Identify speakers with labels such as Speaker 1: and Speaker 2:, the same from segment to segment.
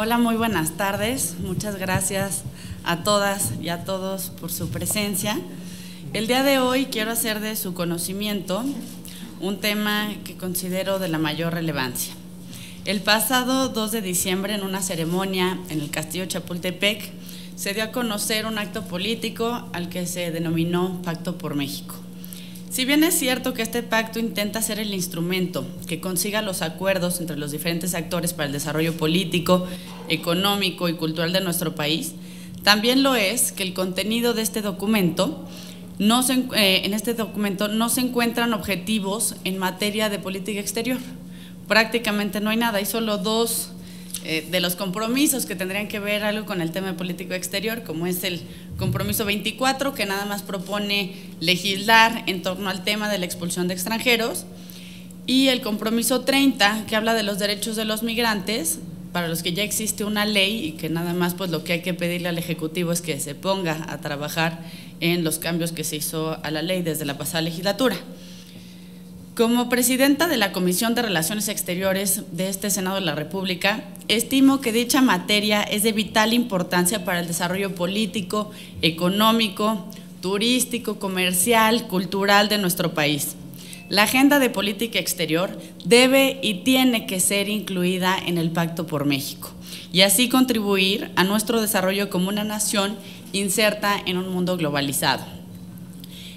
Speaker 1: Hola, muy buenas tardes. Muchas gracias a todas y a todos por su presencia. El día de hoy quiero hacer de su conocimiento un tema que considero de la mayor relevancia. El pasado 2 de diciembre, en una ceremonia en el Castillo Chapultepec, se dio a conocer un acto político al que se denominó Pacto por México. Si bien es cierto que este pacto intenta ser el instrumento que consiga los acuerdos entre los diferentes actores para el desarrollo político, económico y cultural de nuestro país, también lo es que el contenido de este documento en este documento no se encuentran objetivos en materia de política exterior. Prácticamente no hay nada, hay solo dos de los compromisos que tendrían que ver algo con el tema de política exterior, como es el compromiso 24, que nada más propone legislar en torno al tema de la expulsión de extranjeros, y el compromiso 30, que habla de los derechos de los migrantes, para los que ya existe una ley y que nada más pues lo que hay que pedirle al Ejecutivo es que se ponga a trabajar en los cambios que se hizo a la ley desde la pasada legislatura. Como presidenta de la Comisión de Relaciones Exteriores de este Senado de la República, estimo que dicha materia es de vital importancia para el desarrollo político, económico, turístico, comercial, cultural de nuestro país. La agenda de política exterior debe y tiene que ser incluida en el Pacto por México y así contribuir a nuestro desarrollo como una nación inserta en un mundo globalizado.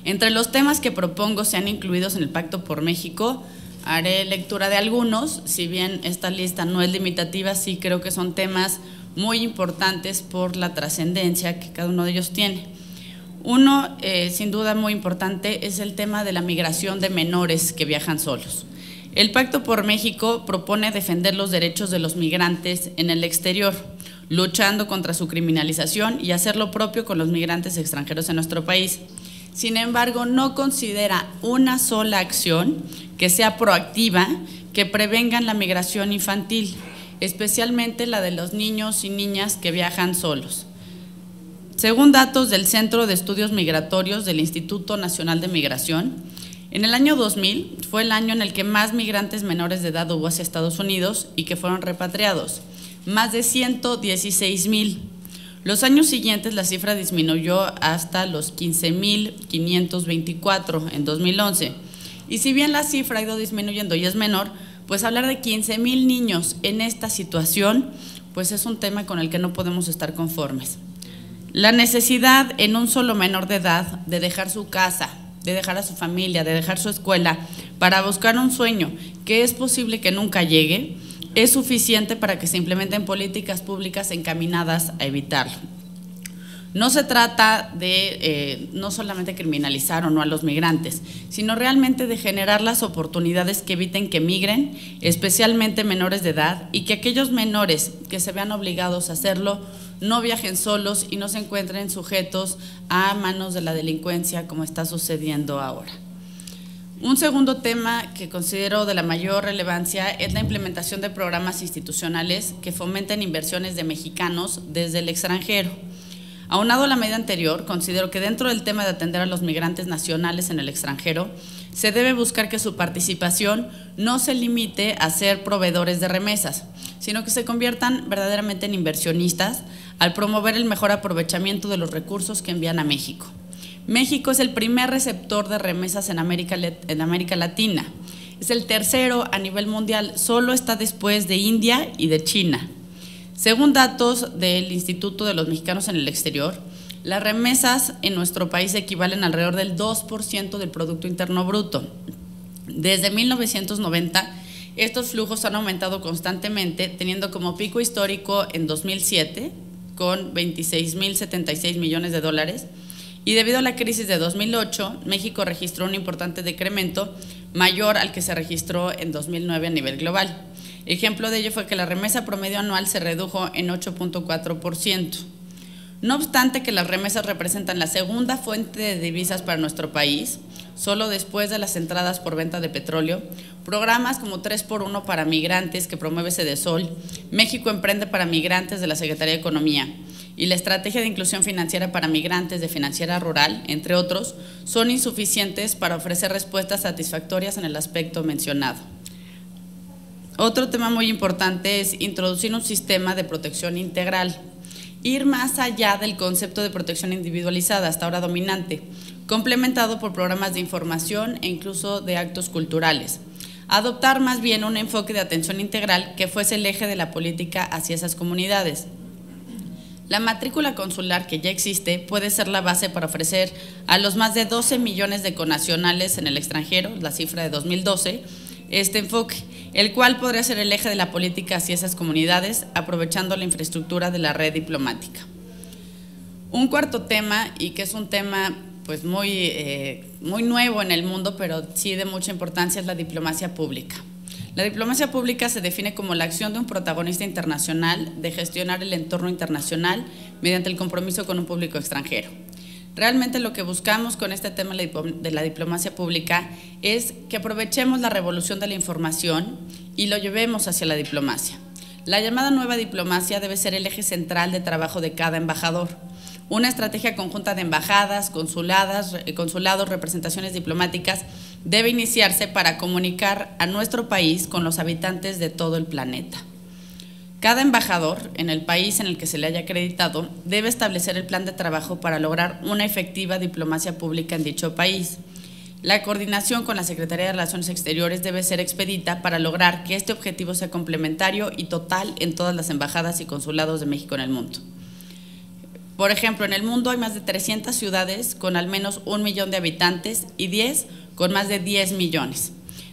Speaker 1: Entre los temas que propongo sean incluidos en el Pacto por México, haré lectura de algunos, si bien esta lista no es limitativa, sí creo que son temas muy importantes por la trascendencia que cada uno de ellos tiene. Uno, sin duda muy importante, es el tema de la migración de menores que viajan solos. El Pacto por México propone defender los derechos de los migrantes en el exterior, luchando contra su criminalización y hacer lo propio con los migrantes extranjeros en nuestro país. Sin embargo, no considera una sola acción que sea proactiva, que prevengan la migración infantil, especialmente la de los niños y niñas que viajan solos. Según datos del Centro de Estudios Migratorios del Instituto Nacional de Migración, en el año 2000 fue el año en el que más migrantes menores de edad hubo hacia Estados Unidos y que fueron repatriados, más de 116,000. Los años siguientes la cifra disminuyó hasta los 15,524 en 2011. Y si bien la cifra ha ido disminuyendo y es menor, pues hablar de 15,000 niños en esta situación, pues es un tema con el que no podemos estar conformes. La necesidad en un solo menor de edad de dejar su casa, de dejar a su familia, de dejar su escuela para buscar un sueño que es posible que nunca llegue, es suficiente para que se implementen políticas públicas encaminadas a evitarlo. No se trata de no solamente criminalizar o no a los migrantes, sino realmente de generar las oportunidades que eviten que migren, especialmente menores de edad, y que aquellos menores que se vean obligados a hacerlo no viajen solos y no se encuentren sujetos a manos de la delincuencia como está sucediendo ahora. Un segundo tema que considero de la mayor relevancia es la implementación de programas institucionales que fomenten inversiones de mexicanos desde el extranjero. Aunado a la medida anterior, considero que dentro del tema de atender a los migrantes nacionales en el extranjero, se debe buscar que su participación no se limite a ser proveedores de remesas, sino que se conviertan verdaderamente en inversionistas al promover el mejor aprovechamiento de los recursos que envían a México. México es el primer receptor de remesas en América Latina, es el tercero a nivel mundial, solo está después de India y de China. Según datos del Instituto de los Mexicanos en el Exterior, las remesas en nuestro país equivalen alrededor del 2% del Producto Interno Bruto. Desde 1990, estos flujos han aumentado constantemente, teniendo como pico histórico en 2007, con 26,076 millones de dólares, y debido a la crisis de 2008, México registró un importante decremento mayor al que se registró en 2009 a nivel global. Ejemplo de ello fue que la remesa promedio anual se redujo en 8,4%. No obstante que las remesas representan la segunda fuente de divisas para nuestro país, solo después de las entradas por venta de petróleo, programas como 3x1 para migrantes que promueve Sedesol, México Emprende para Migrantes de la Secretaría de Economía y la Estrategia de Inclusión Financiera para Migrantes de Financiera Rural, entre otros, son insuficientes para ofrecer respuestas satisfactorias en el aspecto mencionado. Otro tema muy importante es introducir un sistema de protección integral, ir más allá del concepto de protección individualizada, hasta ahora dominante, complementado por programas de información e incluso de actos culturales. Adoptar más bien un enfoque de atención integral que fuese el eje de la política hacia esas comunidades. La matrícula consular que ya existe puede ser la base para ofrecer a los más de 12 millones de connacionales en el extranjero, la cifra de 2012, este enfoque, el cual podría ser el eje de la política hacia esas comunidades, aprovechando la infraestructura de la red diplomática. Un cuarto tema, y que es un tema pues muy nuevo en el mundo, pero sí de mucha importancia, es la diplomacia pública. La diplomacia pública se define como la acción de un protagonista internacional de gestionar el entorno internacional mediante el compromiso con un público extranjero. Realmente lo que buscamos con este tema de la diplomacia pública es que aprovechemos la revolución de la información y lo llevemos hacia la diplomacia. La llamada nueva diplomacia debe ser el eje central de trabajo de cada embajador. Una estrategia conjunta de embajadas, consulados, representaciones diplomáticas debe iniciarse para comunicar a nuestro país con los habitantes de todo el planeta. Cada embajador en el país en el que se le haya acreditado debe establecer el plan de trabajo para lograr una efectiva diplomacia pública en dicho país. La coordinación con la Secretaría de Relaciones Exteriores debe ser expedita para lograr que este objetivo sea complementario y total en todas las embajadas y consulados de México en el mundo. Por ejemplo, en el mundo hay más de 300 ciudades con al menos 1 millón de habitantes y 10 con más de 10 millones.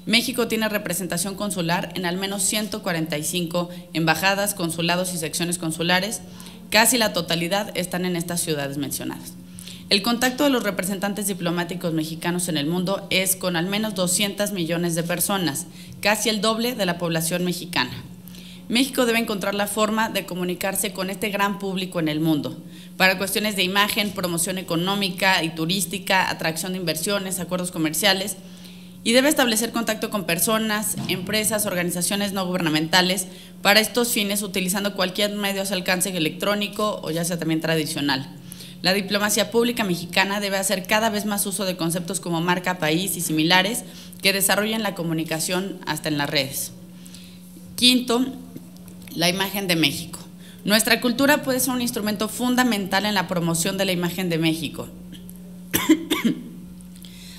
Speaker 1: México tiene representación consular en al menos 145 embajadas, consulados y secciones consulares. Casi la totalidad están en estas ciudades mencionadas. El contacto de los representantes diplomáticos mexicanos en el mundo es con al menos 200 millones de personas, casi el doble de la población mexicana. México debe encontrar la forma de comunicarse con este gran público en el mundo, para cuestiones de imagen, promoción económica y turística, atracción de inversiones, acuerdos comerciales, y debe establecer contacto con personas, empresas, organizaciones no gubernamentales para estos fines, utilizando cualquier medio a su alcance electrónico o ya sea también tradicional. La diplomacia pública mexicana debe hacer cada vez más uso de conceptos como marca país y similares que desarrollen la comunicación hasta en las redes. Quinto, la imagen de México. Nuestra cultura puede ser un instrumento fundamental en la promoción de la imagen de México.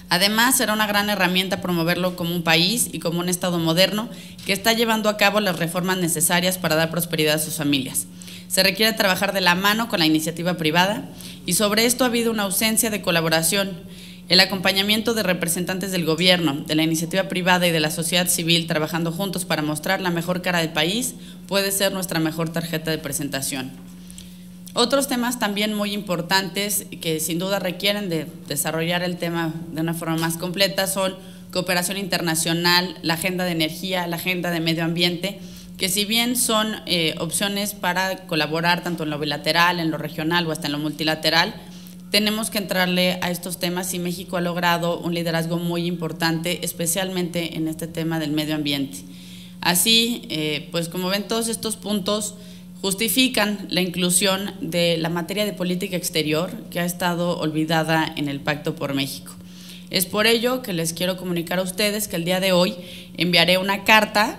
Speaker 1: Además, será una gran herramienta promoverlo como un país y como un Estado moderno que está llevando a cabo las reformas necesarias para dar prosperidad a sus familias. Se requiere trabajar de la mano con la iniciativa privada y sobre esto ha habido una ausencia de colaboración. El acompañamiento de representantes del gobierno, de la iniciativa privada y de la sociedad civil trabajando juntos para mostrar la mejor cara del país puede ser nuestra mejor tarjeta de presentación. Otros temas también muy importantes que sin duda requieren de desarrollar el tema de una forma más completa son cooperación internacional, la agenda de energía, la agenda de medio ambiente, que si bien son opciones para colaborar tanto en lo bilateral, en lo regional o hasta en lo multilateral, tenemos que entrarle a estos temas y México ha logrado un liderazgo muy importante, especialmente en este tema del medio ambiente. Así, pues como ven, todos estos puntos justifican la inclusión de la materia de política exterior que ha estado olvidada en el Pacto por México. Es por ello que les quiero comunicar a ustedes que el día de hoy enviaré una carta,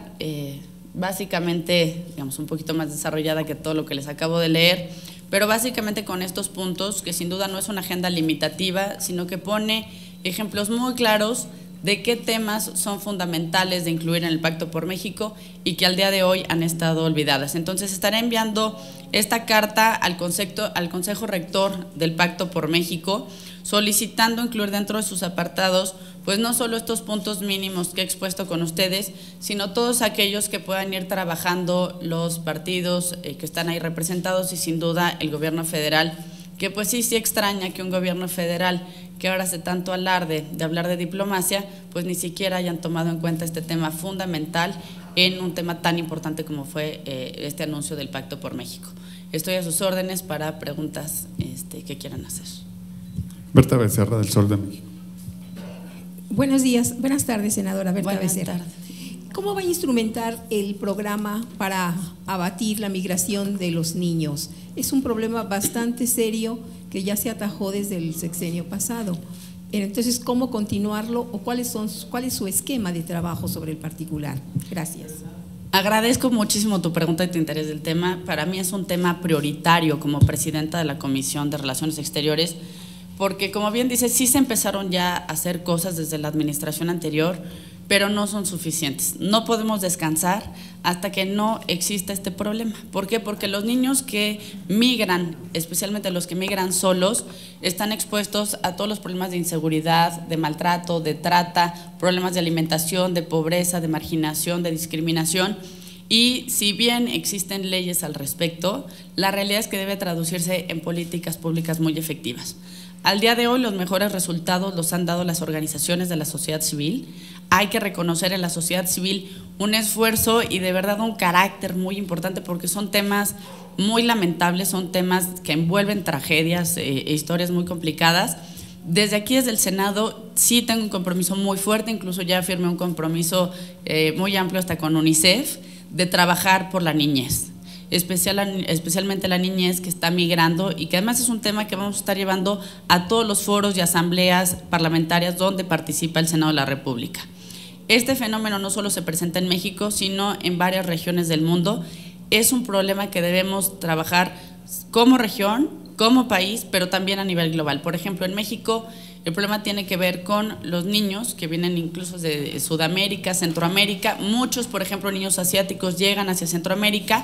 Speaker 1: básicamente, digamos, un poquito más desarrollada que todo lo que les acabo de leer, pero básicamente con estos puntos, que sin duda no es una agenda limitativa, sino que pone ejemplos muy claros de qué temas son fundamentales de incluir en el Pacto por México y que al día de hoy han estado olvidadas. Entonces estaré enviando esta carta al Consejo Rector del Pacto por México, solicitando incluir dentro de sus apartados pues no solo estos puntos mínimos que he expuesto con ustedes, sino todos aquellos que puedan ir trabajando los partidos que están ahí representados y sin duda el gobierno federal, que pues sí extraña que un gobierno federal que ahora hace tanto alarde de hablar de diplomacia, pues ni siquiera hayan tomado en cuenta este tema fundamental en un tema tan importante como fue este anuncio del Pacto por México. Estoy a sus órdenes para preguntas que quieran hacer.
Speaker 2: Berta Becerra, del Sol de México.
Speaker 3: Buenos días, buenas tardes, senadora Berta Becerra.
Speaker 1: Buenas tardes.
Speaker 3: ¿Cómo va a instrumentar el programa para abatir la migración de los niños? Es un problema bastante serio que ya se atajó desde el sexenio pasado. Entonces, ¿cómo continuarlo o cuál es su esquema de trabajo sobre el particular? Gracias.
Speaker 1: Agradezco muchísimo tu pregunta y tu interés del tema. Para mí es un tema prioritario como presidenta de la Comisión de Relaciones Exteriores, porque como bien dices, sí se empezaron ya a hacer cosas desde la administración anterior, pero no son suficientes. No podemos descansar hasta que no exista este problema. ¿Por qué? Porque los niños que migran, especialmente los que migran solos, están expuestos a todos los problemas de inseguridad, de maltrato, de trata, problemas de alimentación, de pobreza, de marginación, de discriminación. Y si bien existen leyes al respecto, la realidad es que debe traducirse en políticas públicas muy efectivas. Al día de hoy los mejores resultados los han dado las organizaciones de la sociedad civil. Hay que reconocer en la sociedad civil un esfuerzo y de verdad un carácter muy importante, porque son temas muy lamentables, son temas que envuelven tragedias e historias muy complicadas. Desde aquí, desde el Senado, sí tengo un compromiso muy fuerte, incluso ya firmé un compromiso muy amplio hasta con UNICEF, de trabajar por la niñez. Especialmente la niñez que está migrando, y que además es un tema que vamos a estar llevando a todos los foros y asambleas parlamentarias donde participa el Senado de la República. Este fenómeno no solo se presenta en México, sino en varias regiones del mundo. Es un problema que debemos trabajar como región, como país, pero también a nivel global. Por ejemplo, en México el problema tiene que ver con los niños que vienen incluso de Sudamérica, Centroamérica. Muchos, por ejemplo, niños asiáticos llegan hacia Centroamérica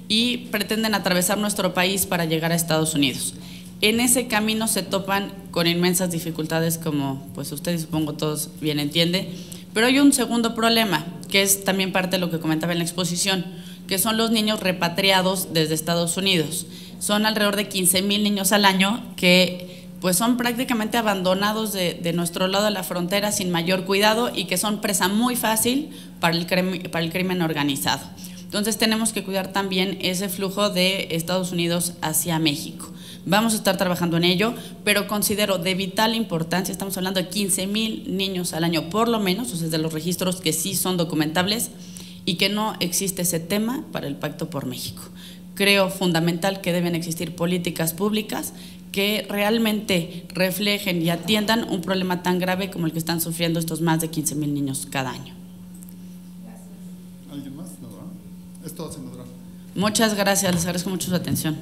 Speaker 1: y pretenden atravesar nuestro país para llegar a Estados Unidos. En ese camino se topan con inmensas dificultades, como pues ustedes, supongo todos bien entienden, pero hay un segundo problema, que es también parte de lo que comentaba en la exposición, que son los niños repatriados desde Estados Unidos. Son alrededor de 15,000 niños al año que pues son prácticamente abandonados de nuestro lado de la frontera sin mayor cuidado, y que son presa muy fácil para el crimen organizado. Entonces tenemos que cuidar también ese flujo de Estados Unidos hacia México. Vamos a estar trabajando en ello, pero considero de vital importancia, estamos hablando de 15,000 niños al año por lo menos, o sea, de los registros que sí son documentables, y que no existe ese tema para el Pacto por México. Creo fundamental que deben existir políticas públicas que realmente reflejen y atiendan un problema tan grave como el que están sufriendo estos más de 15,000 niños cada año.
Speaker 2: ¿Alguien más? No, ¿verdad? Es todo, senadora.
Speaker 1: Muchas gracias, les agradezco mucho su atención.